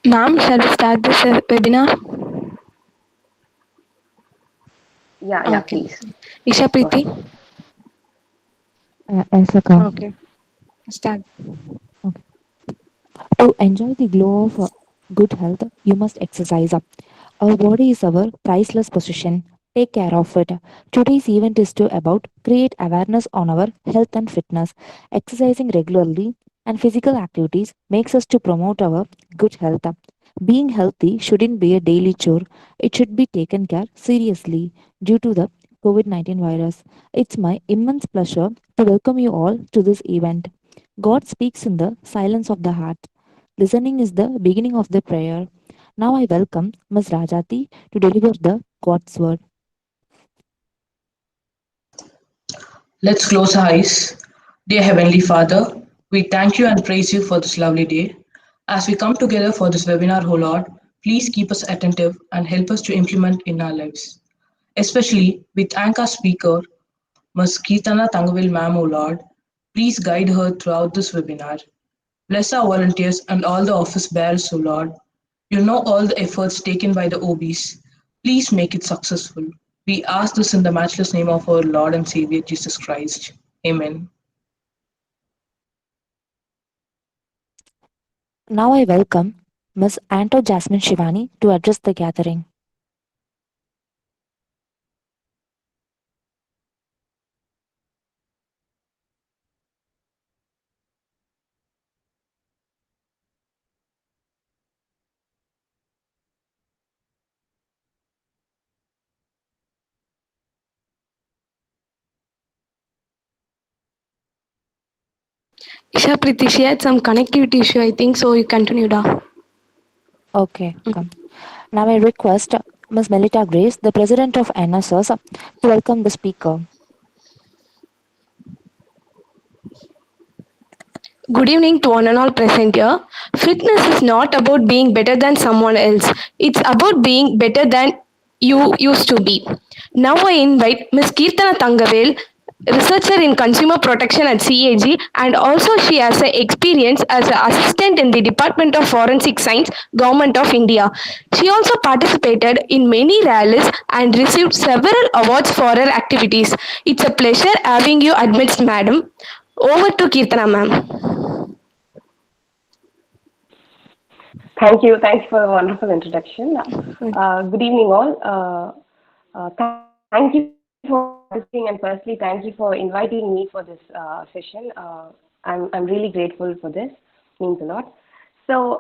Ma'am, shall we start this webinar? Yeah, Okay. please. Isha Go Preeti? ahead. Asaka. Okay. Start. Okay. To enjoy the glow of good health, you must exercise. Our body is our priceless possession. Take care of it. Today's event is to about create awareness on our health and fitness. Exercising regularly and physical activities makes us to promote our good health. Being healthy shouldn't be a daily chore. It should be taken care seriously due to the COVID-19 virus. It's my immense pleasure to welcome you all to this event. God speaks in the silence of the heart. Listening is the beginning of the prayer. Now I welcome Ms. Rajati to deliver the God's word. Let's close our eyes. Dear Heavenly Father, we thank you and praise you for this lovely day. As we come together for this webinar, O Lord, please keep us attentive and help us to implement in our lives. Especially we thank our speaker, Ms. Kirtana Tangavil Ma'am, O Lord. Please guide her throughout this webinar. Bless our volunteers and all the office bearers, O Lord. You know all the efforts taken by the OBs. Please make it successful. We ask this in the matchless name of our Lord and Savior Jesus Christ. Amen. Now I welcome Ms. Anto Jasmine Shivani to address the gathering. Isha Preeti, she had some connectivity issue, I think, so you continue now. Okay, come. Now I request Ms. Melita Grace, the president of NSS, to welcome the speaker. Good evening to one and all present here. Fitness is not about being better than someone else. It's about being better than you used to be. Now I invite Ms. Kirtana Tangavel, researcher in consumer protection at CAG, and also she has a experience as an assistant in the Department of Forensic Science, Government of India. She also participated in many rallies and received several awards for her activities. It's a pleasure having you amidst, madam. Over to Kirtana, ma'am. Thank you. Thanks for a wonderful introduction. Good evening, all. Thank you for participating, and firstly, thank you for inviting me for this session. I'm really grateful for this. Means a lot. So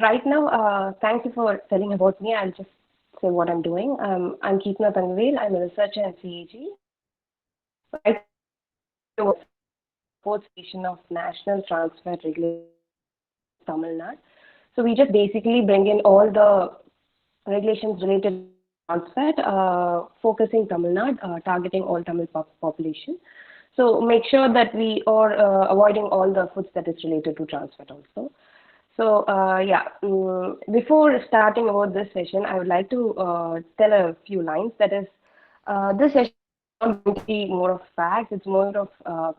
right now, thank you for telling about me. I'll just say what I'm doing. I'm Keetna Tangvel. I'm a researcher at CAG. Right now, fourth station of National Transfer Regulation, Tamil Nadu. So we just basically bring in all the regulations related to transfer, focusing Tamil Nadu, targeting all Tamil population. So make sure that we are avoiding all the foods that is related to transfer also. So before starting about this session, I would like to tell a few lines. That is, this session is not going to be more of facts. It's more of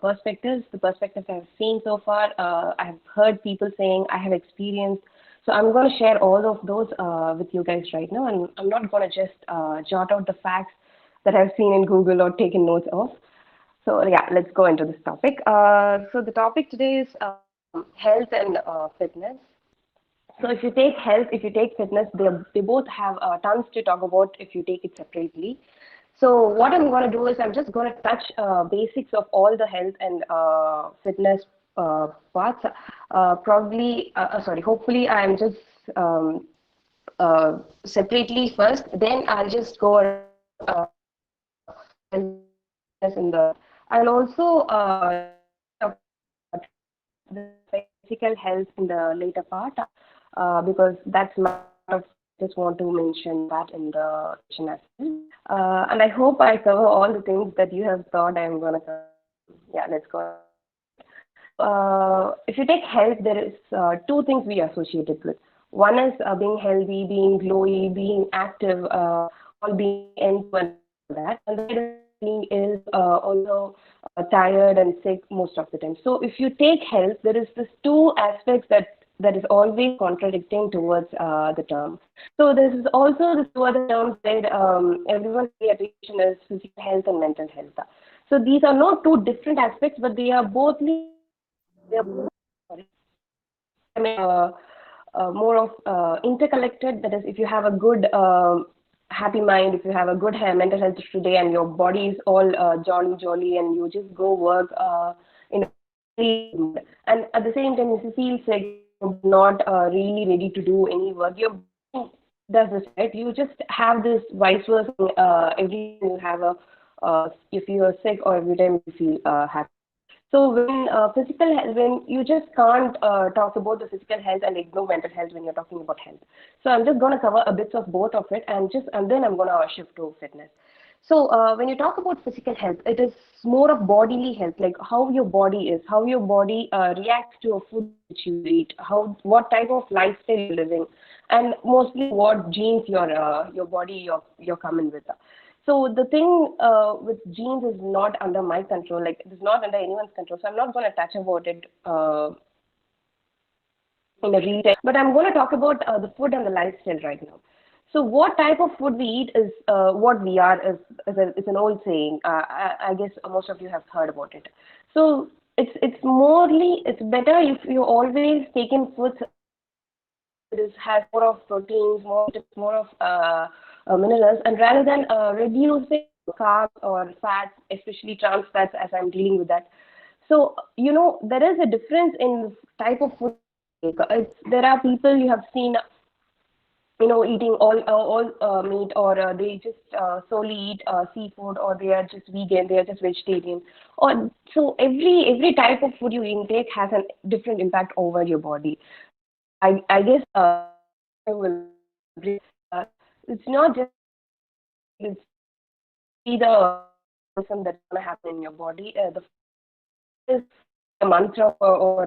perspectives. The perspectives I've seen so far, I've heard people saying, I have experienced. So I'm going to share all of those with you guys right now, and I'm not going to just jot out the facts that I've seen in Google or taken notes of. So yeah, let's go into this topic. So the topic today is health and fitness. So if you take health, if you take fitness, they both have tons to talk about if you take it separately. So what I'm going to do is I'm just going to touch basics of all the health and fitness parts. Hopefully I'm just separately first. Then I'll just go around in the. I'll also the physical health in the later part because that's my part of just want to mention that in the session as well. And I hope I cover all the things that you have thought I'm gonna cover. Yeah, let's go. So if you take health, there is two things we associate it with. One is being healthy, being glowy, being active, all being into and that. And the other being is also tired and sick most of the time. So if you take health, there is this two aspects that that is always contradicting towards the term. So this is also this two other terms that everyone pay attention is physical health and mental health. So these are not two different aspects, but they are both sorry, I mean, more of interconnected. That is, if you have a good happy mind, if you have a good mental health today, and your body is all jolly, and you just go work in a really good mood. And at the same time, if you feel sick, you're not really ready to do any work, your body does this, right? You just have this vice versa every time you have a if you are sick or every time you feel happy. So when when you just can't talk about the physical health and ignore mental health when you're talking about health. So I'm just going to cover a bit of both of it, and then I'm going to shift to fitness. So when you talk about physical health, it is more of bodily health, like how your body is, how your body reacts to a food which you eat, what type of lifestyle you're living, and mostly what genes your body you're coming with. So the thing with genes is not under my control, like it is not under anyone's control. So I'm not going to touch about it in a real time, but I'm going to talk about the food and the lifestyle right now. So what type of food we eat is what we are, is an old saying. I guess most of you have heard about it. So it's better if you always take in foods that has more of proteins, more of minerals, and rather than reducing carbs or fats, especially trans fats, as I'm dealing with that. So there is a difference in type of food. There are people you have seen, eating all meat, or they just solely eat seafood, or they are just vegan, they are just vegetarian. Or so every type of food you intake has a different impact over your body. I guess I will agree. It's not just it's be the person that's gonna happen in your body. The is a mantra or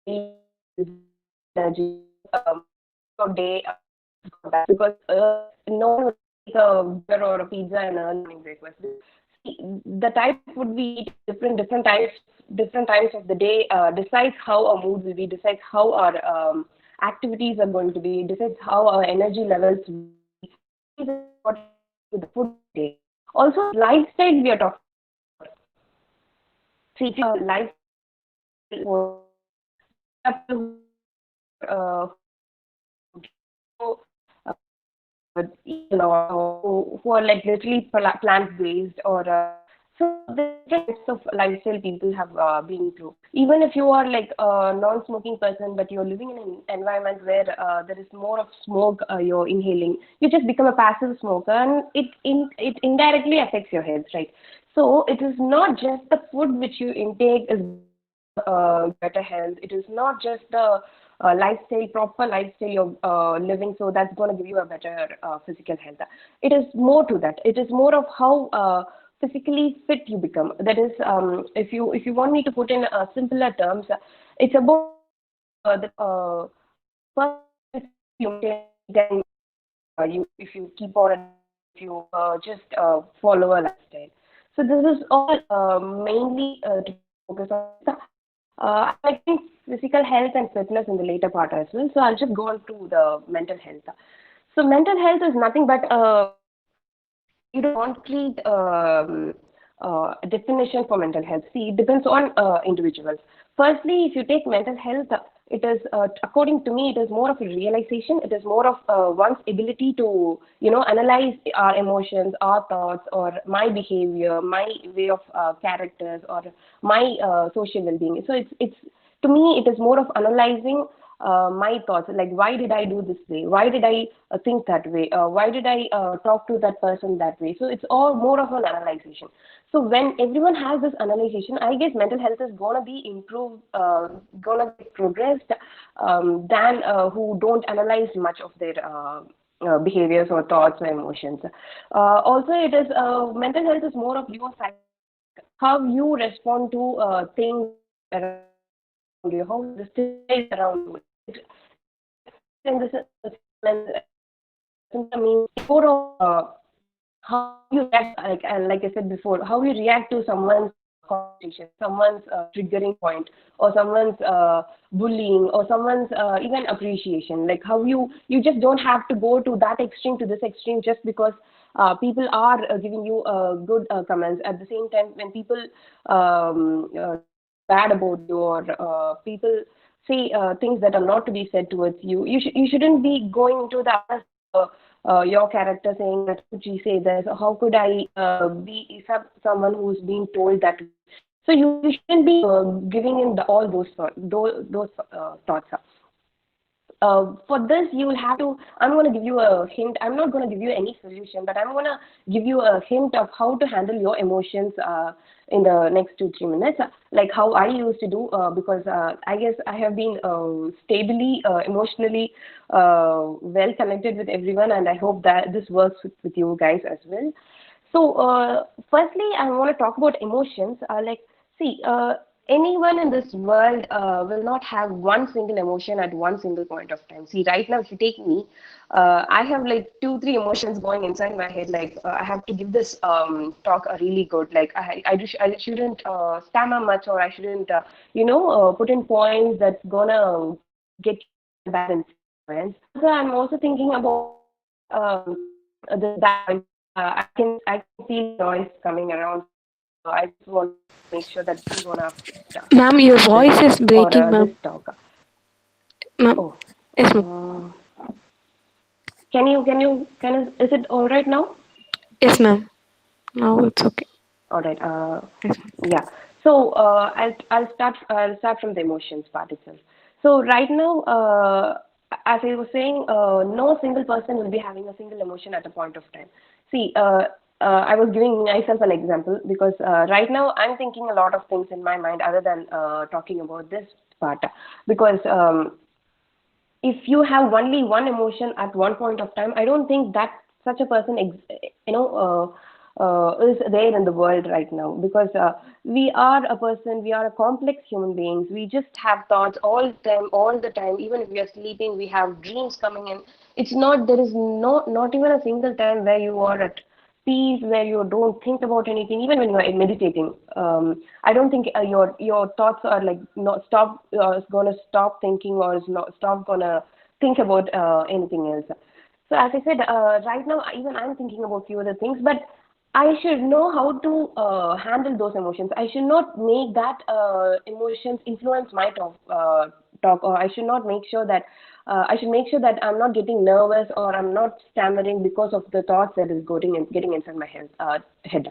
energy per day because no one would take a burger or a pizza and early morning breakfast. See, the type of food we eat different times of the day decides how our mood will be, decides how our activities are going to be, decides how our energy levels will be. What with the food day. Also, lifestyle we are talking about. See, if your lifestyle have to go who are like literally plant based, or so the different types of lifestyle people have been through. Even if you are like a non-smoking person, but you're living in an environment where there is more of smoke you're inhaling, you just become a passive smoker, and it indirectly affects your health, right? So it is not just the food which you intake is better health. It is not just the proper lifestyle you're living, so that's going to give you a better physical health. It is more to that. It is more of how physically fit you become. That is, if you want me to put in simpler terms, it's about the first you then if you keep on, if you just follow a lifestyle. So this is all mainly to focus on. I think physical health and fitness in the later part as well. So I'll just go on to the mental health. So mental health is nothing but you don't complete definition for mental health. See, it depends on individuals. Firstly, if you take mental health, it is, according to me, it is more of a realization. It is more of one's ability to, analyze our emotions, our thoughts, or my behavior, my way of characters, or my social well-being. So it's to me, it is more of analyzing my thoughts, like why did I do this way, why did I think that way, why did I talk to that person that way. So it's all more of an analyzation. So when everyone has this analyzation, I guess mental health is going to be improved, going to get progressed than who don't analyze much of their behaviors or thoughts or emotions. Also, it is mental health is more of your how you respond to things around you, how the state around you. And this means more of how you react, like I said before, how you react to someone's conversation, someone's triggering point, or someone's bullying, or someone's even appreciation. Like how you just don't have to go to that extreme, to this extreme, just because people are giving you good comments. At the same time, when people bad about you, or people say things that are not to be said towards you, you shouldn't be going to the your character saying that, could she say this, or how could I be someone who's being told that. So you shouldn't be giving in all those thoughts. For this, you will have to, I'm going to give you a hint. I'm not going to give you any solution, but I'm going to give you a hint of how to handle your emotions in the next 2-3 minutes, like how I used to do, because I guess I have been stably, emotionally well connected with everyone, and I hope that this works with you guys as well. So, firstly, I want to talk about emotions. See, anyone in this world will not have one single emotion at one single point of time. See, right now, if you take me, I have like 2-3 emotions going inside my head. Like I have to give this talk a really good. Like I shouldn't stammer much, or I shouldn't, put in points that's gonna get bad influence. So I'm also thinking about that. I can feel noise coming around. I just want to make sure that this is gonna Ma'am, your voice is or breaking, this ma'am. talk. Ma'am, Oh, yes, ma'am. is it all right now? Yes, ma'am. Now it's okay. All right. Yes, ma'am. Yeah. So I'll start from the emotions part itself. So right now, as I was saying, no single person will be having a single emotion at a point of time. See, I was giving myself an example because right now I'm thinking a lot of things in my mind other than talking about this part, because if you have only one emotion at one point of time, I don't think that such a person, is there in the world right now, because we are a person, we are a complex human beings. We just have thoughts all the time. Even if we are sleeping, we have dreams coming in. It's not, there is not even a single time where you are at peace, where you don't think about anything, even when you are meditating. I don't think your thoughts are like not gonna stop thinking, or is not stop gonna think about anything else. So as I said, right now even I'm thinking about few other things, but I should know how to handle those emotions. I should not make that emotions influence my talk, or I should not make sure that I should make sure that I'm not getting nervous, or I'm not stammering because of the thoughts that is getting inside my head.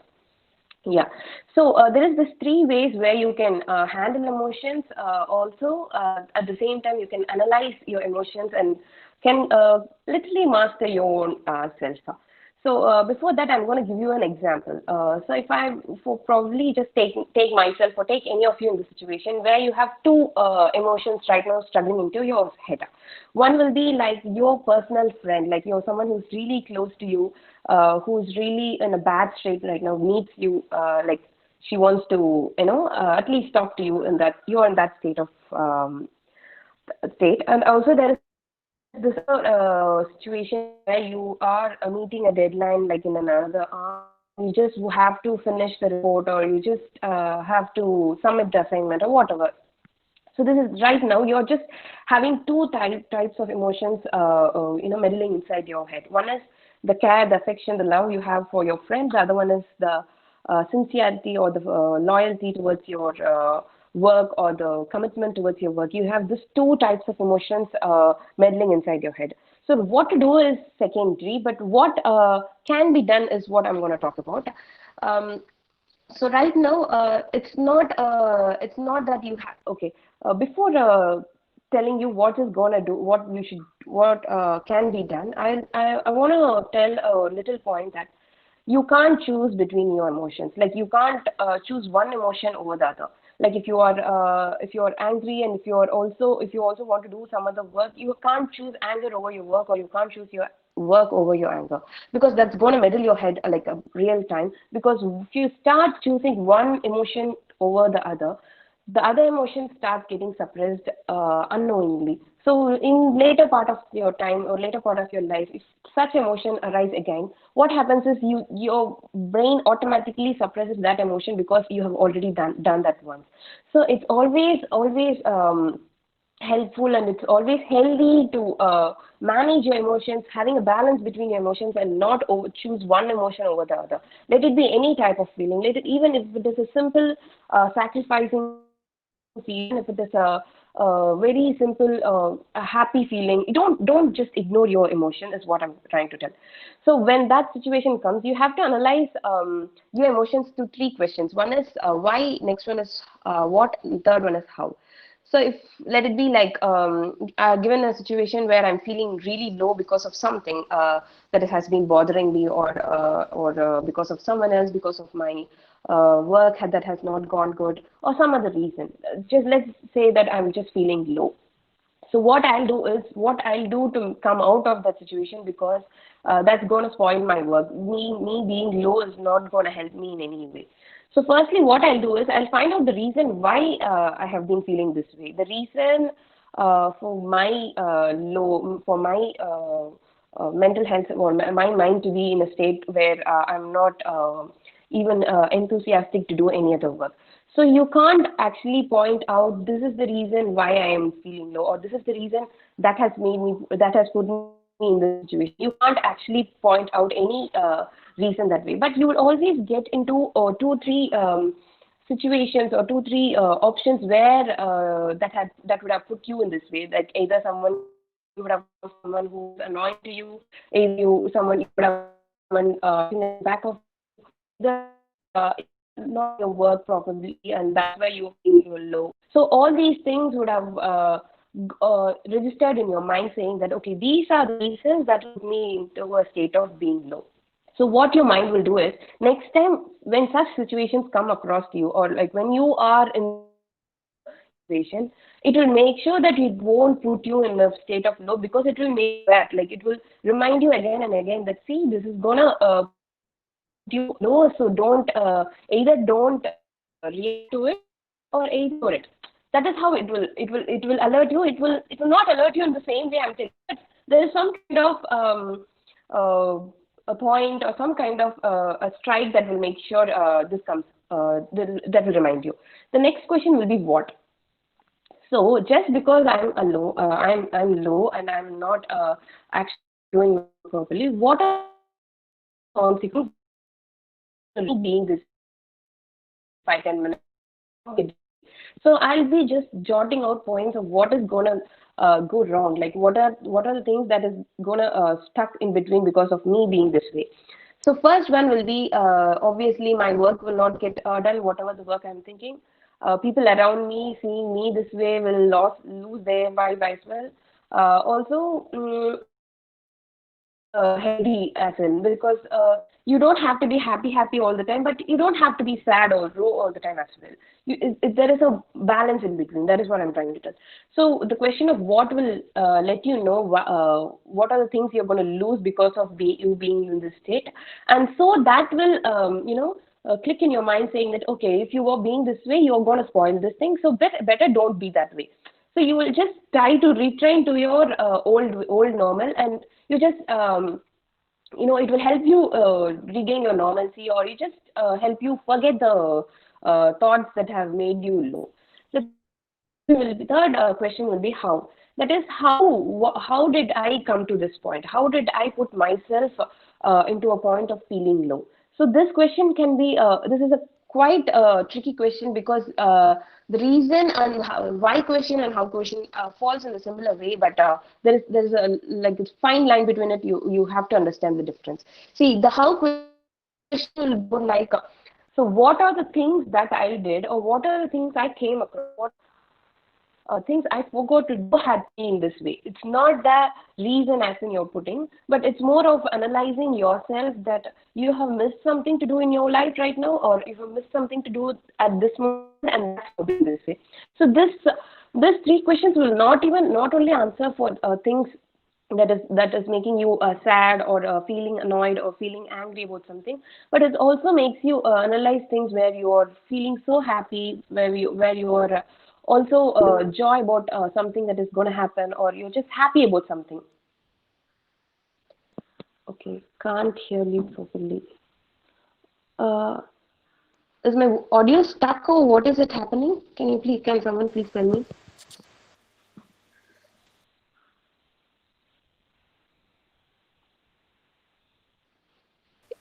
Yeah. So there is this 3 ways where you can handle emotions. Also, at the same time, you can analyze your emotions and can literally master your own self. So before that, I'm going to give you an example. So if I for probably just take myself, or take any of you in the situation where you have two emotions right now struggling into your head. One will be like your personal friend, like you're someone who's really close to you, who's really in a bad state right now, needs you, like she wants to, at least talk to you, in that you're in that state. And also there is this situation where you are meeting a deadline, like in another hour. You just have to finish the report, or you just have to submit the assignment, or whatever. So this is right now you're just having two types of emotions, meddling inside your head. One is the care, the affection, the love you have for your friend. The other one is the sincerity, or the loyalty towards your work, or the commitment towards your work. You have these two types of emotions meddling inside your head. So what to do is secondary, but what can be done is what I'm going to talk about. So right now, it's not that you have, okay, before telling you what is gonna do, what can be done, I want to tell a little point that you can't choose between your emotions. Like you can't choose one emotion over the other. Like if you're angry, and if you also want to do some other work, you can't choose anger over your work, or you can't choose your work over your anger, because that's going to meddle your head like a real time. Because if you start choosing one emotion over the other emotion starts getting suppressed unknowingly. So in later part of your time or later part of your life, if such emotion arise again, what happens is your brain automatically suppresses that emotion because you have already done that once. So it's always helpful, and it's always healthy to manage your emotions, having a balance between your emotions and not choose one emotion over the other. Let it be any type of feeling. Let it, even if it is a simple sacrificing feeling, if it is a very simple a happy feeling, don't just ignore your emotion is what I'm trying to tell. So when that situation comes, you have to analyze your emotions to three questions. One is why, next one is what, and third one is how. So if, let it be like given a situation where I'm feeling really low because of something that has been bothering me, or because of someone else, because of my work that has not gone good, or some other reason. Just let's say that I'm just feeling low. So what I'll do to come out of that situation, because that's going to spoil my work. Me being low is not going to help me in any way. So firstly, what I'll do is I'll find out the reason why I have been feeling this way. The reason for my for my mental health, or my mind to be in a state where I'm not even enthusiastic to do any other work. So you can't actually point out this is the reason why I am feeling low, or this is the reason that has put me in this situation. You can't actually point out any reason that way, but you will always get into two, three situations, or two, three options where that would have put you in this way. Like either someone, you would have someone who's annoying to you, either you would have someone in the back of the not your work properly, and that's why you feel low. So all these things would have registered in your mind, saying that okay, these are the reasons that put me into a state of being low. So what your mind will do is, next time when such situations come across to you, or like when you are in situation, it will make sure that it won't put you in a state of low, because it will make that, like, it will remind you again and again that, see, this is gonna you know, so don't either don't react to it, or ignore it. That is how it will alert you. It will not alert you in the same way I'm telling you, but there is some kind of uh, a point, or some kind of a strike that will make sure this comes, that will remind you. The next question will be what. So just because I'm low, and I'm not actually doing properly, what are consequences being this 5-10 minutes? So I'll be just jotting out points of what is gonna go wrong. Like what are the things that is gonna stuck in between because of me being this way. So first one will be obviously my work will not get done, whatever the work I'm thinking. People around me seeing me this way will lose their vibe as well. Also, healthy as in, because you don't have to be happy all the time, but you don't have to be sad or low all the time as well. There is a balance in between. That is what I'm trying to tell. So the question of what will let you know what are the things you're going to lose because of you being in this state, and so that will click in your mind, saying that okay, if you are being this way, you're going to spoil this thing. So better don't be that way. So you will just try to retrain to your old normal, and you just it will help you regain your normalcy, or you just help you forget the thoughts that have made you low. The third question will be how. That is, how did I come to this point? How did I put myself into a point of feeling low? So this question can be this is a quite tricky question, because the reason and why question and how question falls in a similar way, but there is a like a fine line between it. You have to understand the difference. See, the how question will go like, so what are the things that I did, or what are the things I came across, what things I forgot to do had been this way. It's not the reason as in you're putting, but it's more of analyzing yourself, that you have missed something to do in your life right now, or you have missed something to do at this moment, and that's how this way. So this three questions will not only answer for things that is making you sad, or feeling annoyed, or feeling angry about something, but it also makes you analyze things where you are feeling so happy, where you are Also joy about something that is going to happen, or you're just happy about something. Okay, can't hear you properly. Uh, is my audio stuck or what is it happening? Can someone please tell me?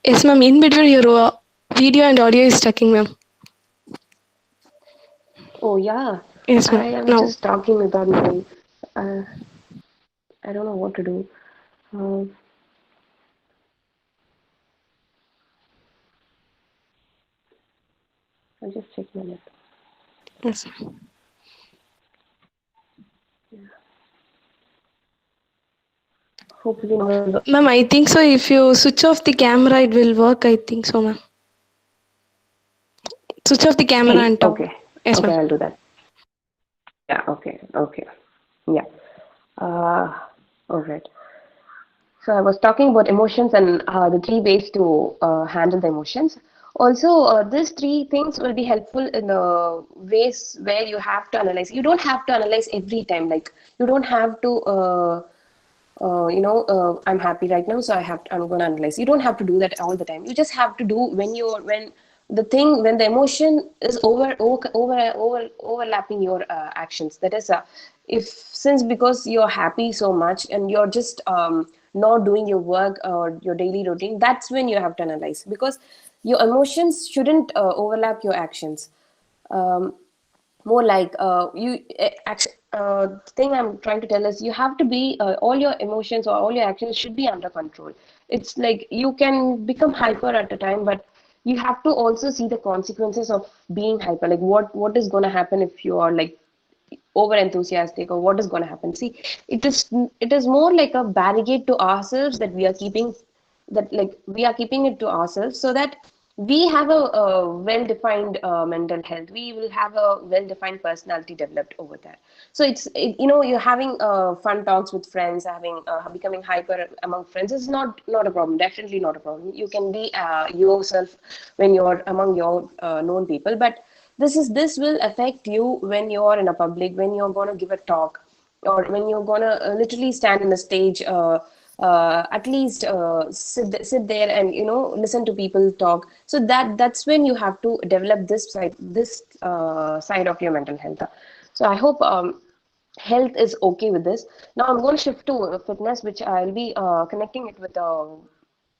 Yes, ma'am. In between your video and audio is stucking, ma'am. Oh yeah, Yes, I ma'am. am Now. just talking without knowing. Uh, I don't know what to do. Uh, I'll just check my net. Yes, ma'am. Hopefully now. Ma'am, I think so. If you switch off the camera, it will work. I think so, ma'am. Switch off the camera See, and talk. okay, Yes, okay, ma'am. I'll do that. Yeah, okay, okay, yeah. All right. So I was talking about emotions and the three ways to handle the emotions. Also, these three things will be helpful in the ways where you have to analyze. You don't have to analyze every time. Like you don't have to, I'm happy right now, so I'm going to analyze. You don't have to do that all the time. You just have to do when the emotion is overlapping your actions. That is, if since because you're happy so much and you're just not doing your work or your daily routine, that's when you have to analyze, because your emotions shouldn't overlap your actions. um, More like the thing I'm trying to tell is you have to be all your emotions or all your actions should be under control. It's like you can become hyper at a time, but you have to also see the consequences of being hyper. Like what is going to happen if you are like over enthusiastic, or what is going to happen. See, it is more like a barricade to ourselves that we are keeping, that like we are keeping it to ourselves, so that we have a well defined mental health, we will have a well defined personality developed over there. So you're having fun talks with friends, having becoming hyper among friends is not a problem, definitely not a problem. You can be yourself when you're among your known people, but this will affect you when you're in a public, when you're going to give a talk, or when you're going to literally stand in the stage, at least sit there and listen to people talk. So that's when you have to develop this side of your mental health. So I hope health is okay with this. Now I'm going to shift to fitness, which I'll be connecting it with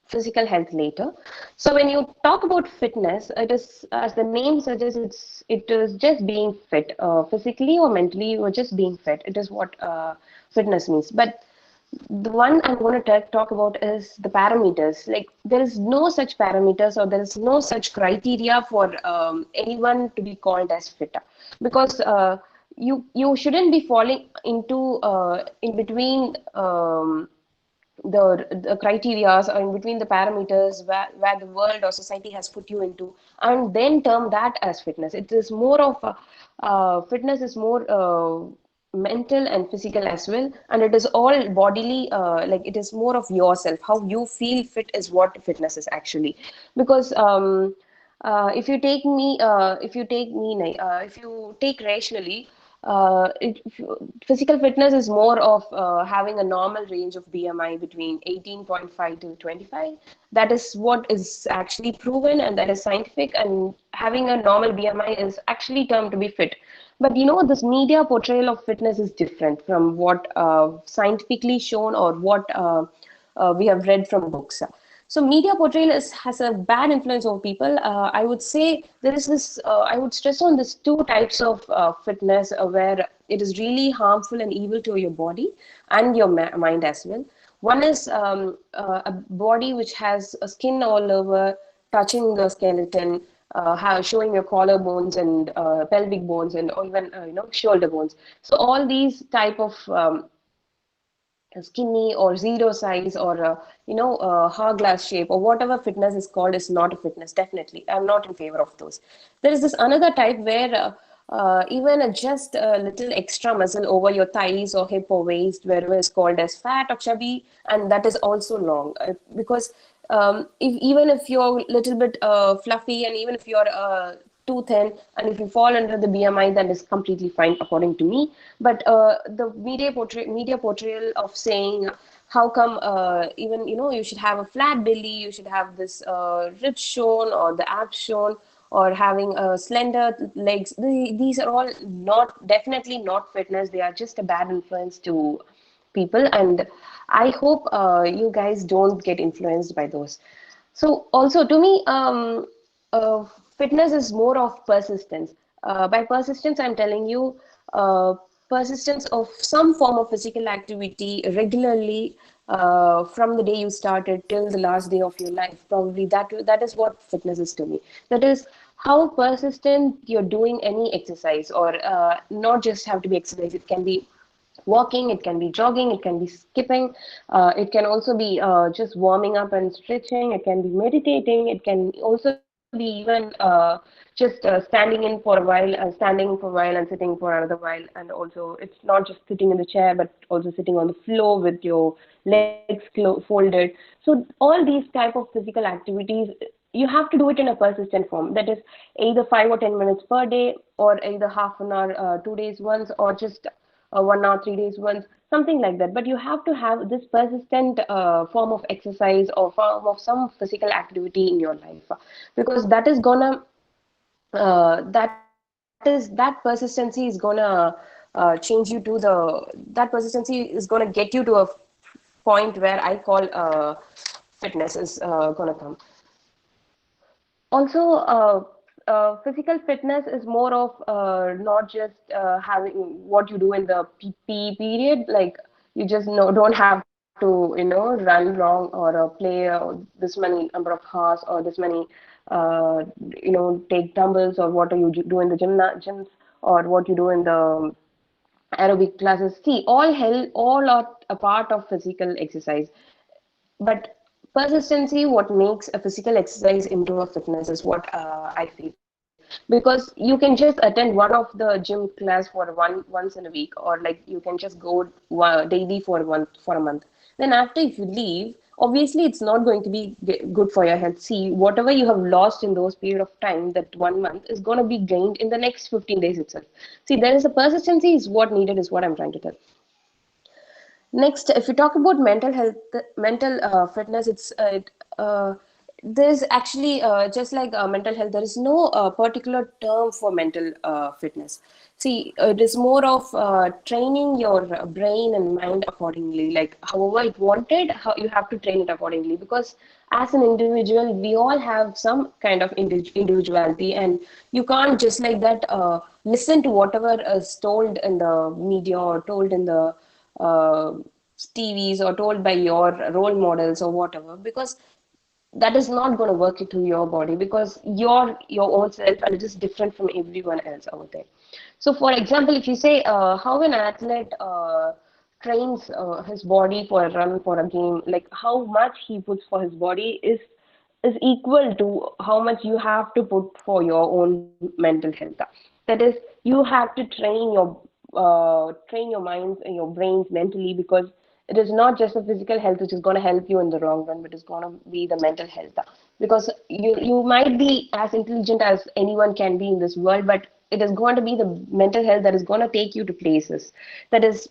physical health later. So when you talk about fitness, it is, as the name suggests, it is just being fit, physically or mentally. You're just being fit. It is what fitness means. But the one I'm going to talk about is the parameters. Like there is no such parameters, or there is no such criteria for anyone to be called as fitter, because you shouldn't be falling into in between. The criterias, or in between the parameters where the world or society has put you into, and then term that as fitness. It is more of a, fitness is more mental and physical as well, and it is all bodily, like it is more of yourself, how you feel fit is what fitness is actually. Because if you take rationally, physical fitness is more of having a normal range of BMI between 18.5 to 25. That is what is actually proven, and that is scientific. And having a normal BMI is actually termed to be fit. But this media portrayal of fitness is different from what scientifically shown, or what we have read from books. So media portrayal has a bad influence over people. I would say there is this. I would stress on this two types of fitness, where it is really harmful and evil to your body and your mind as well. One is a body which has a skin all over, touching the skeleton, showing your collarbones and pelvic bones, and even shoulder bones. So all these type of skinny or zero size, or hourglass shape, or whatever fitness is called, is not a fitness. Definitely, I'm not in favor of those. There is this another type where even just a little extra muscle over your thighs or hip or waist, wherever is called as fat or chubby, and that is also wrong. Because even if you're a little bit fluffy, and even if you're too thin, and if you fall under the BMI, that is completely fine according to me. But the media portrayal of saying how come even you should have a flat belly, you should have this ribs shown or the abs shown, or having slender legs. These are all not definitely not fitness. They are just a bad influence to people, and I hope you guys don't get influenced by those. So also to me, uh, fitness is more of persistence. By persistence, I'm telling you persistence of some form of physical activity regularly, from the day you started till the last day of your life. Probably that is what fitness is to me. That is how persistent you're doing any exercise, or not just have to be exercise. It can be walking, it can be jogging, it can be skipping, it can also be just warming up and stretching, it can be meditating, it can also be even just standing for a while and sitting for another while. And also it's not just sitting in the chair, but also sitting on the floor with your legs folded. So all these type of physical activities, you have to do it in a persistent form. That is either 5 or 10 minutes per day, or either half an hour 2 days once, or just 1 hour 3 days once, something like that. But you have to have this persistent form of exercise or form of some physical activity in your life, because that is gonna that persistency is gonna change you to that persistency is gonna get you to a point where I call fitness is gonna come. Also, physical fitness is more of not just having what you do in the PP period. Like, you just don't have to run long, or play this many number of hours, or this many take dumbbells, or what you do in the gyms, or what you do in the aerobic classes. See, all are a part of physical exercise. But persistency, what makes a physical exercise into a fitness, is what I feel. Because you can just attend one of the gym class for once in a week, or like you can just go daily for a month. Then after, if you leave, obviously it's not going to be good for your health. See, whatever you have lost in those period of time, that 1 month is going to be gained in the next 15 days itself. See, there is a persistency is what needed, is what I'm trying to tell. Next, if you talk about mental health, mental fitness, there's actually just like mental health, there is no particular term for mental fitness. See, it is more of training your brain and mind accordingly. Like, however it wanted, how you have to train it accordingly. Because as an individual, we all have some kind of individuality, and you can't just like that listen to whatever is told in the media, or told in the uh, TVs, or told by your role models or whatever, because that is not going to work into your body, because you're your own self, and it is different from everyone else out there. So, for example, if you say how an athlete trains his body for a run, for a game, like how much he puts for his body is equal to how much you have to put for your own mental health. That is, you have to train your minds and your brains mentally, because it is not just the physical health which is going to help you in the long run, but it's going to be the mental health. Because you might be as intelligent as anyone can be in this world, but it is going to be the mental health that is going to take you to places. That is,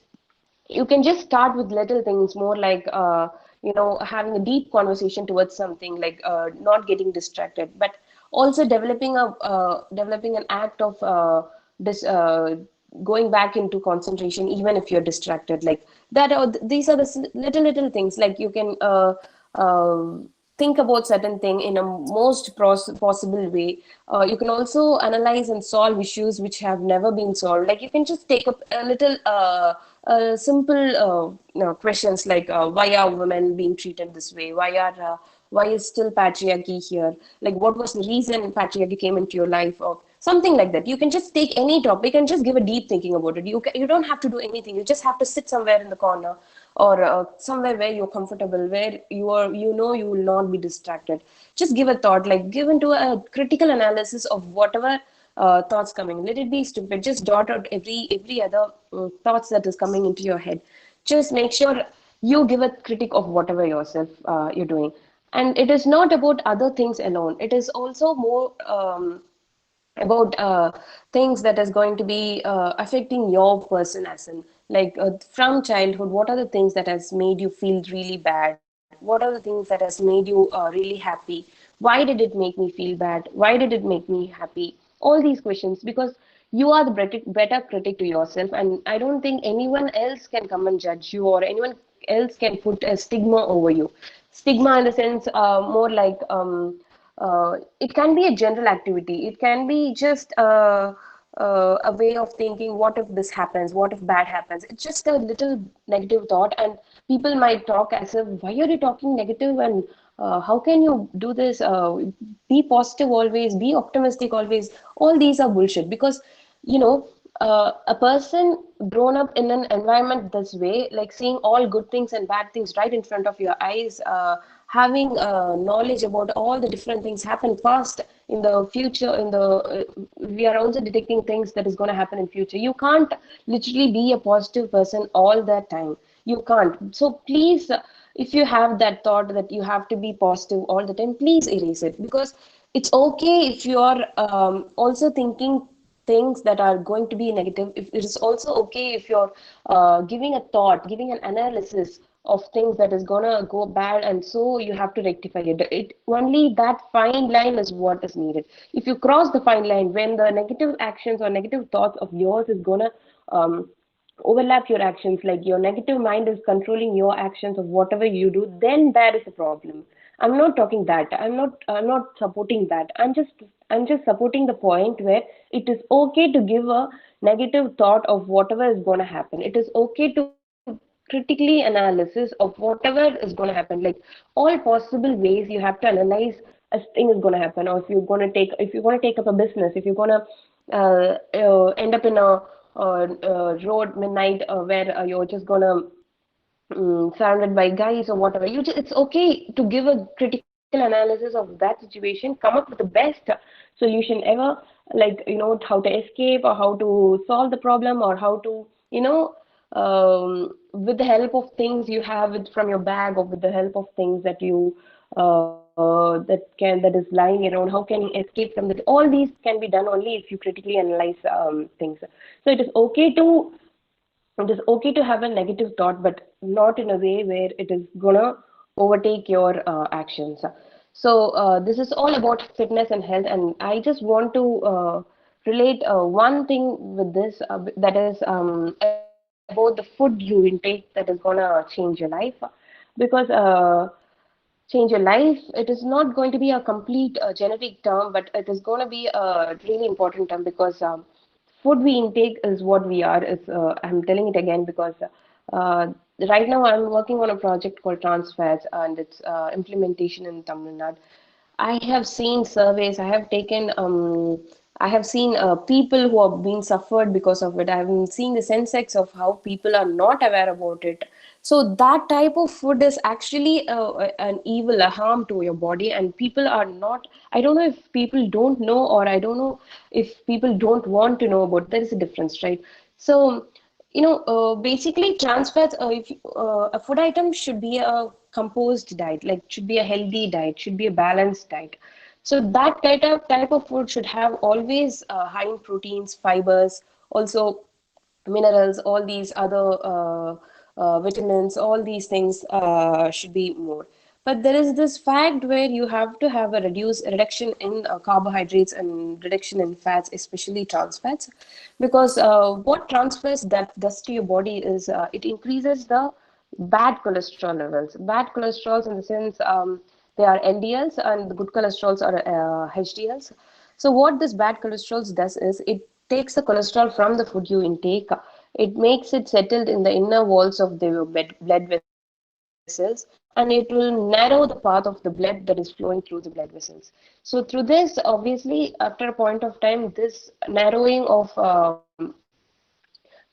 you can just start with little things, more like having a deep conversation towards something, like not getting distracted, but also developing an act of this going back into concentration, even if you're distracted, like that. These are the little things, like you can uh, think about certain thing in a most possible way. You can also analyze and solve issues which have never been solved. Like, you can just take up a little simple questions, like why are women being treated this way? Why is still patriarchy here? Like, what was the reason patriarchy came into your life, or something like that. You can just take any topic and just give a deep thinking about it. You don't have to do anything. You just have to sit somewhere in the corner, or somewhere where you're comfortable, where you will not be distracted. Just give a thought, like give into a critical analysis of whatever thoughts coming. Let it be stupid. Just dot out every other thoughts that is coming into your head. Just make sure you give a critic of whatever yourself you're doing. And it is not about other things alone. It is also more about things that is going to be affecting your person, as in like from childhood, what are the things that has made you feel really bad, what are the things that has made you really happy, why did it make me feel bad, why did it make me happy, all these questions, because you are the better critic to yourself, and I don't think anyone else can come and judge you, or anyone else can put a stigma over you. Stigma in the sense, more like, it can be a general activity. It can be just a way of thinking, what if this happens? What if bad happens? It's just a little negative thought, and people might talk as if, why are you talking negative? And how can you do this? Be positive always, be optimistic always. All these are bullshit, because, you know, a person grown up in an environment this way, like seeing all good things and bad things right in front of your eyes, having knowledge about all the different things happen past, in the future, in the we are also detecting things that is going to happen in future. You can't literally be a positive person all that time. You can't. So please, if you have that thought that you have to be positive all the time, please erase it, because it's okay if you are also thinking things that are going to be negative. If it is also okay if you're giving a thought, giving an analysis of things that is gonna go bad, and so you have to rectify it. It only that fine line is what is needed. If you cross the fine line, when the negative actions or negative thoughts of yours is gonna um, overlap your actions, like your negative mind is controlling your actions of whatever you do, then that is a problem. I'm not talking that, I'm not supporting that. I'm just supporting the point where it is okay to give a negative thought of whatever is going to happen. It is okay to critically analysis of whatever is going to happen, like all possible ways you have to analyze a thing is going to happen. Or if you're going to take up a business, if you're going to end up in a road midnight, where you're just gonna surrounded by guys or whatever. It's okay to give a critical analysis of that situation, come up with the best solution ever, like, how to escape, or how to solve the problem, or how to, with the help of things you have from your bag, or with the help of things that you that is lying around, how can you escape from that? All these can be done only if you critically analyze things. So it is okay to have a negative thought, but not in a way where it is gonna overtake your actions. So this is all about fitness and health, and I just want to relate one thing with this, that is about the food you intake, that is gonna change your life, because change your life. It is not going to be a complete generic term, but it is going to be a really important term, because food we intake is what we are. Is I'm telling it again because uh, right now I'm working on a project called Transfats, and its implementation in Tamil Nadu. I have seen surveys. I have seen people who have been suffered because of it. I have been seeing the sensex of how people are not aware about it. So that type of food is actually an evil, a harm to your body, and people are not. I don't know if people don't know, or I don't know if people don't want to know about. There is a difference, right? So basically trans fats, if a food item should be a composed diet, like should be a healthy diet, should be a balanced diet. So that type of food should have always high in proteins, fibers, also minerals, all these other vitamins, all these things should be more. But there is this fact where you have to have a reduction in carbohydrates and reduction in fats, especially trans fats, because what trans fats that does to your body is it increases the bad cholesterol levels. Bad cholesterols in the sense, they are LDLs, and the good cholesterols are HDLs. So what this bad cholesterol does is it takes the cholesterol from the food you intake, it makes it settled in the inner walls of the blood vessels, and it will narrow the path of the blood that is flowing through the blood vessels. So through this, obviously, after a point of time, this narrowing of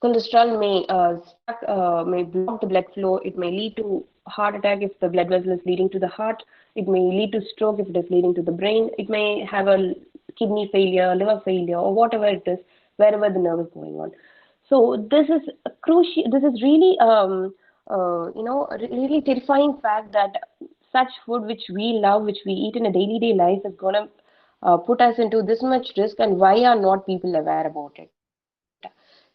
cholesterol may block the blood flow. It may lead to heart attack if the blood vessel is leading to the heart. It may lead to stroke if it is leading to the brain. It may have a kidney failure, liver failure, or whatever it is, wherever the nerve is going on. So this is a crucial. This is really a really terrifying fact that such food which we love, which we eat in a daily day life, is gonna put us into this much risk, and why are not people aware about it?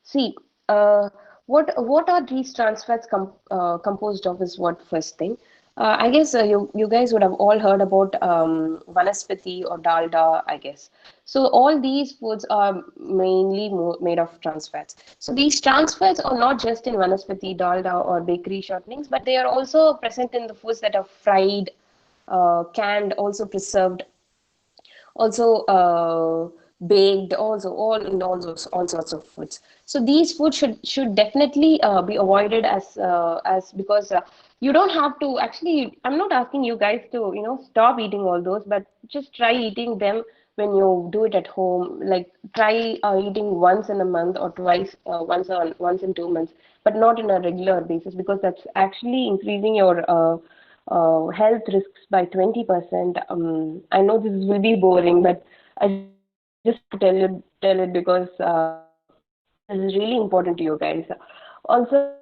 See, what are these trans fats composed of is what first thing. I guess you guys would have all heard about vanaspati or dalda, I guess. So all these foods are mainly made of trans fats. So these trans fats are not just in vanaspati, dalda, or bakery shortenings, but they are also present in the foods that are fried, canned, also preserved, also baked, also all in all sorts of foods. So these foods should definitely be avoided as because you don't have to actually. I'm not asking you guys to stop eating all those, but just try eating them when you do it at home. Like try eating once in a month or twice, once in 2 months, but not in a regular basis because that's actually increasing your health risks by 20%. I know this will be boring, but I just have to tell it because this is really important to you guys. Also,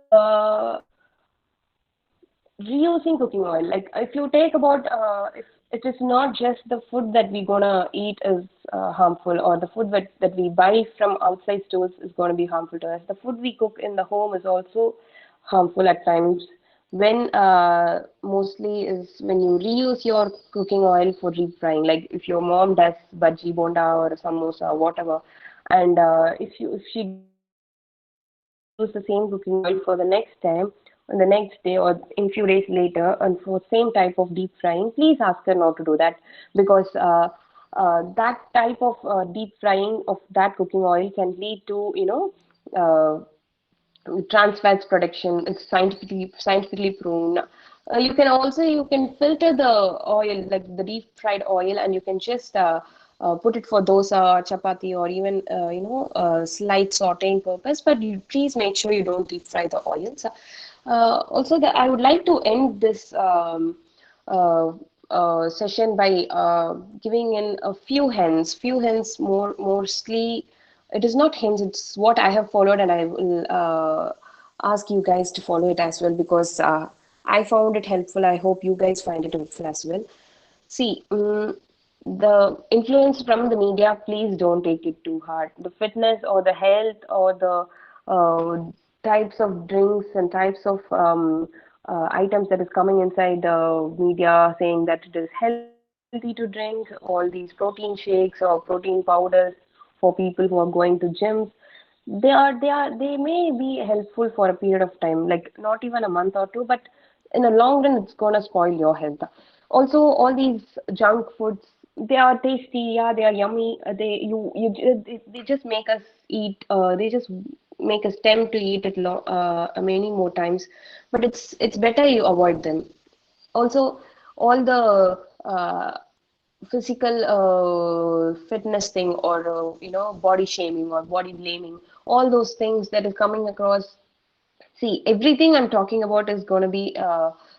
reusing cooking oil. Like if you take about if it is not just the food that we're gonna eat is harmful, or the food that we buy from outside stores is gonna be harmful to us. The food we cook in the home is also harmful at times. When mostly is when you reuse your cooking oil for refrying. Like if your mom does bhaji, bonda, or samosa, whatever, and if she gives you the option to reuse the same cooking oil for the next time, on the next day or in few days later, and for same type of deep frying, please ask her not to do that because that type of deep frying of that cooking oil can lead to uh, trans fats production. It's scientifically proven. You can filter the oil, like the deep fried oil, and you can just put it for dosa, chapati, or even slight sauteing purpose. But you please make sure you don't deep fry the oils. Also, I would like to end this uh, session by giving in a few hints more mostly. It is not hints, it's what I have followed, and I will ask you guys to follow it as well because I found it helpful. I hope you guys find it helpful as well. See, the influence from the media, please don't take it too hard. The fitness or the health or the types of drinks and types of items that is coming inside the media saying that it is healthy to drink, all these protein shakes or protein powders for people who are going to gyms, they may be helpful for a period of time, like not even a month or two, but in the long run it's gonna spoil your health. Also, all these junk foods, they are tasty, yeah, they are yummy. They just make us eat. They just make us tempt to eat it many more times. But it's better you avoid them. Also, all the physical fitness thing or body shaming or body blaming, all those things that is coming across. See, everything I'm talking about is going to be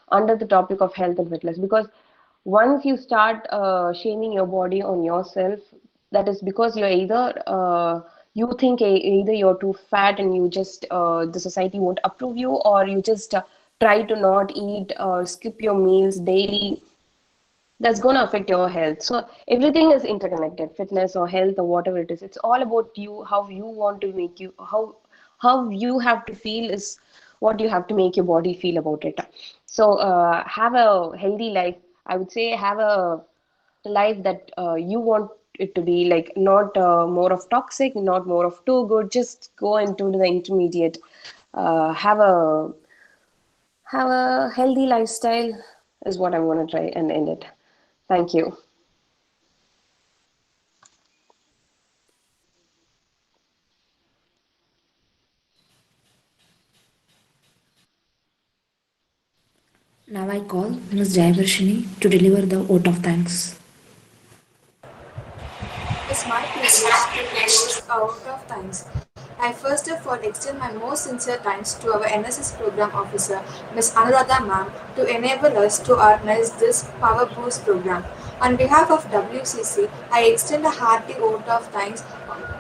under the topic of health and fitness because once you start shaming your body on yourself, that is because you're either you think either you're too fat and you just the society won't approve you, or you just try to not eat or skip your meals daily. That's going to affect your health. So everything is interconnected, fitness or health or whatever it is. It's all about you, how you want to make you, how you have to feel is what you have to make your body feel about it. So have a healthy life. I would say have a life that you want it to be, like not more of toxic, not more of too good. Just go into the intermediate. Uh, have a have a healthy lifestyle is what I'm going to try and end it. Thank you. Now I call Ms. Jayavarshini to deliver the vote of thanks. It's my privilege to close our vote of thanks. I first of all extend my most sincere thanks to our NSS program officer, Ms. Anuradha ma'am, to enable us to organize this Power Boost program. On behalf of WCC, I extend a hearty vote of thanks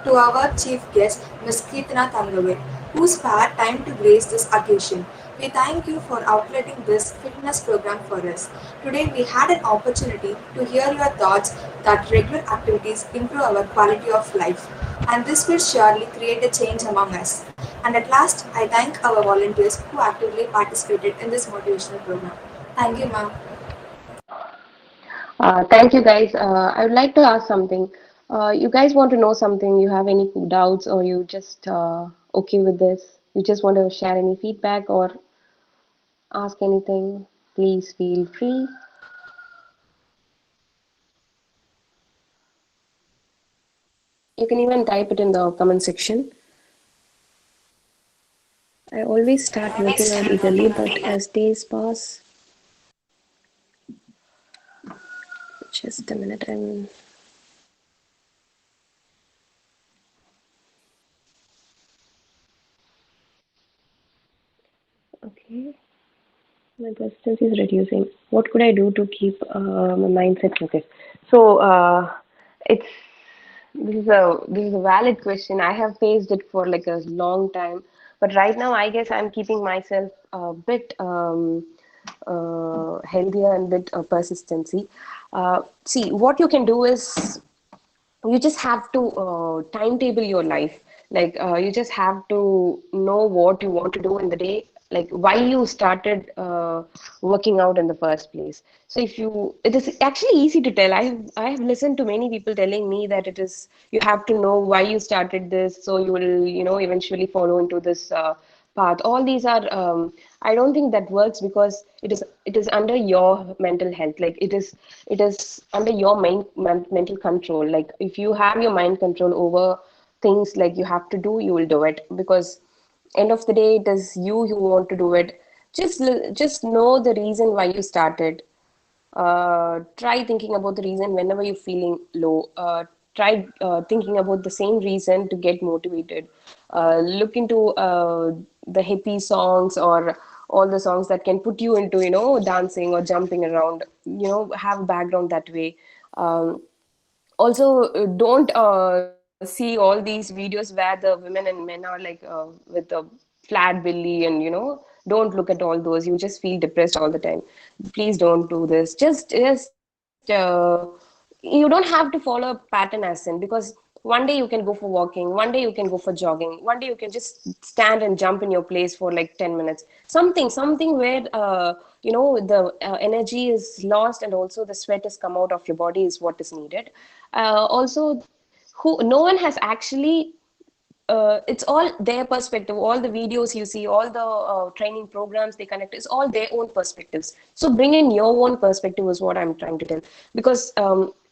to our chief guest, Ms. Keertana Tangave, who spared time to grace this occasion. We thank you for outletting this fitness program for us. Today we had an opportunity to hear your thoughts that regular activities improve our quality of life, and this will surely create a change among us. And at last, I thank our volunteers who actively participated in this motivational program. Thank you, ma'am. Thank you, guys. I would like to ask something. You guys want to know something? You have any doubts, or you just okay with this? You just want to share any feedback or ask anything? Please feel free. You can even type it in the comment section. I always start working out eagerly, but as days pass, just a minute, I'm okay. My persistence is reducing. What could I do to keep my mindset focused? So it's this is a valid question. I have faced it for like a long time, but right now I guess I'm keeping myself a bit healthier and bit persistency. See, what you can do is you just have to timetable your life, like you just have to know what you want to do in the day, like why you started working out in the first place. So if you, it is actually easy to tell. I have listened to many people telling me that it is, you have to know why you started this, so you will, eventually follow into this path. All these are I don't think that works, because it is under your mental health, like it is under your mental control. Like if you have your mind control over things, like you have to do, you will do it, because end of the day it is you who want to do it. Just know the reason why you started. Try thinking about the reason whenever you're feeling low. Try thinking about the same reason to get motivated. Look into the hippie songs, or all the songs that can put you into, dancing or jumping around, have a background that way. Also, don't see all these videos where the women and men are like with a flat belly, and don't look at all those. You just feel depressed all the time. Please don't do this. Just you don't have to follow a pattern as in, because one day you can go for walking, one day you can go for jogging, one day you can just stand and jump in your place for like 10 minutes. Something where the energy is lost, and also the sweat has come out of your body is what is needed. Also, who no one has actually it's all their perspective. All the videos you see, all the training programs they connect, is all their own perspectives. So bring in your own perspective is what I'm trying to tell. Because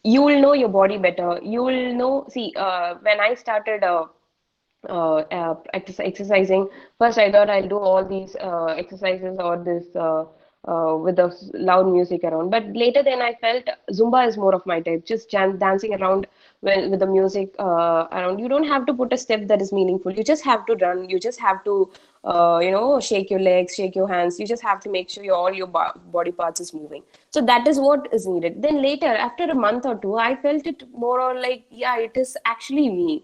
you will know your body better. You will know. See, when I started exercising, first I thought I'll do all these exercises, or this with the loud music around. But later then I felt Zumba is more of my type. Just dancing around with the music around. You don't have to put a step that is meaningful. You just have to run. You just have to shake your legs, shake your hands. You just have to make sure all your body parts is moving. So that is what is needed. Then later, after a month or two, I felt it more or like, yeah, it is actually me.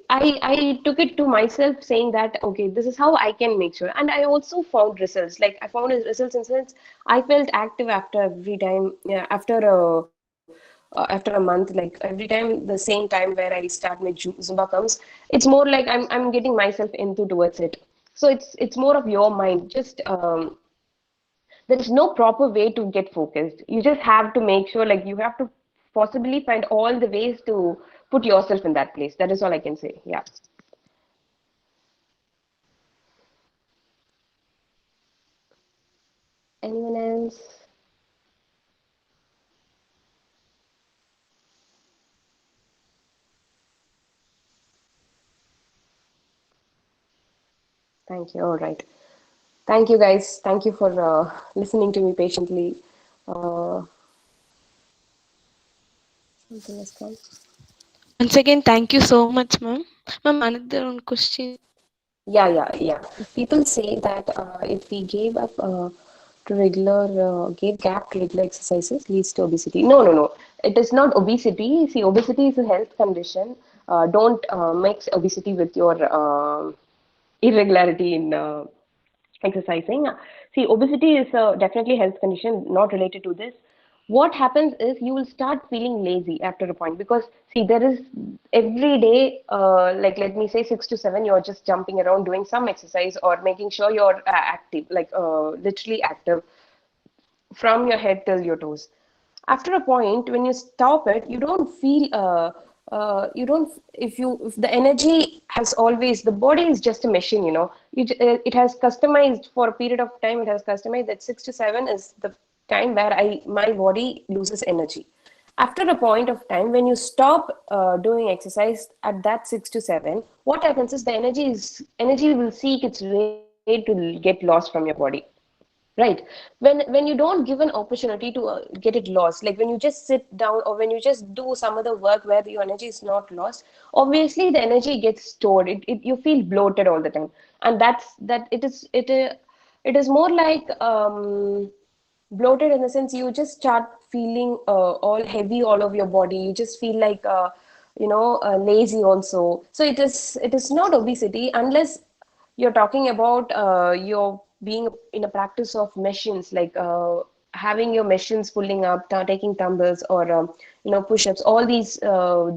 I took it to myself, saying that okay, this is how I can make sure. And I also found results. Like I found results in sense, I felt active after every time. Yeah, after a month, like every time the same time where I start my Zumba comes, it's more like I'm getting myself into towards it. So it's more of your mind. Just there is no proper way to get focused. You just have to make sure, like you have to possibly find all the ways to put yourself in that place. That is all I can say. Yeah. Anyone else? Thank you. All right. Thank you, guys. Thank you for listening to me patiently. Uh, Something has come. Once again, thank you so much, ma'am. Ma'am, another one question. Yeah. People say that if we gave up gave gap to regular exercises leads to obesity. No. It is not obesity. See, obesity is a health condition. Don't mix obesity with your irregularity in exercising. See, obesity is definitely a health condition not related to this. What happens is you will start feeling lazy after a point, because see, there is every day, like let me say 6 to 7, you're just jumping around doing some exercise or making sure you're active, like literally active from your head till your toes. After a point, when you stop it, you don't feel you don't if the energy has always, the body is just a machine, it has customized for a period of time, it has customized that 6 to 7 is the time where my body loses energy. After a point of time, when you stop doing exercise at that 6 to 7, what happens is the energy will seek its way to get lost from your body, right? When you don't give an opportunity to get it lost, like when you just sit down or when you just do some other work where your energy is not lost, obviously the energy gets stored, you feel bloated all the time. And it is more like bloated in the sense you just start feeling all heavy all over your body, you just feel like lazy also. So it is not obesity unless you're talking about your being in a practice of machines, like having your machines pulling up, taking dumbbells or push-ups, all these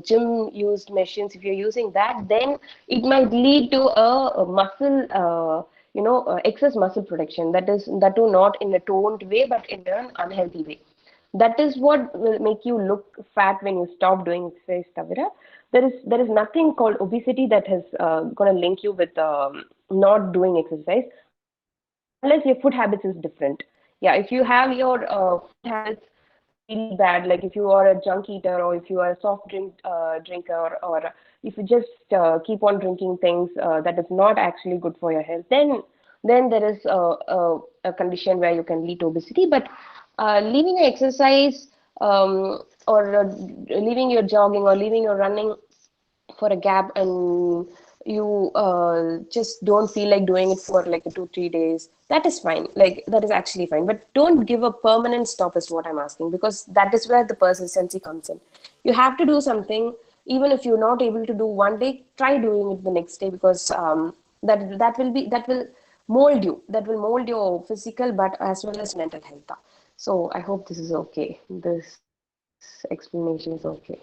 gym used machines. If you're using that, then it might lead to a muscle excess muscle production, that too not in a toned way but in an unhealthy way. That is what will make you look fat when you stop doing exercise, Tavira. There is nothing called obesity that has going to link you with not doing exercise, unless your food habits is different. Yeah, if you have your food habits really bad, like if you are a junk eater or if you are a soft drink drinker, or if you just keep on drinking things that is not actually good for your health, then there is a condition where you can lead to obesity. But leaving your exercise, or leaving your jogging or leaving your running for a gap, and you just don't feel like doing it for like 2 3 days, that is fine, like that is actually fine. But don't give a permanent stop is what I'm asking, because that is where the persistency comes in. You have to do something. Even if you're not able to do one day, try doing it the next day, because that will mold you, that will mold your physical but as well as mental health. So I hope this is okay, this explanation is okay.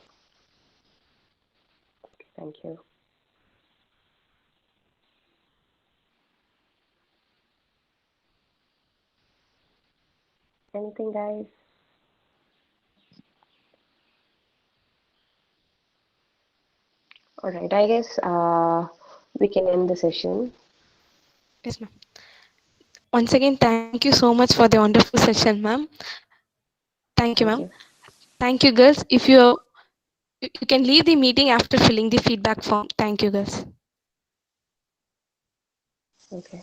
Thank you. Anything, guys? All right, I guess we can end the session. Yes, ma'am. Once again, thank you so much for the wonderful session, ma'am. Thank you, Thank ma'am. you. Thank you, girls. If you can leave the meeting after filling the feedback form. Thank you, girls. Okay.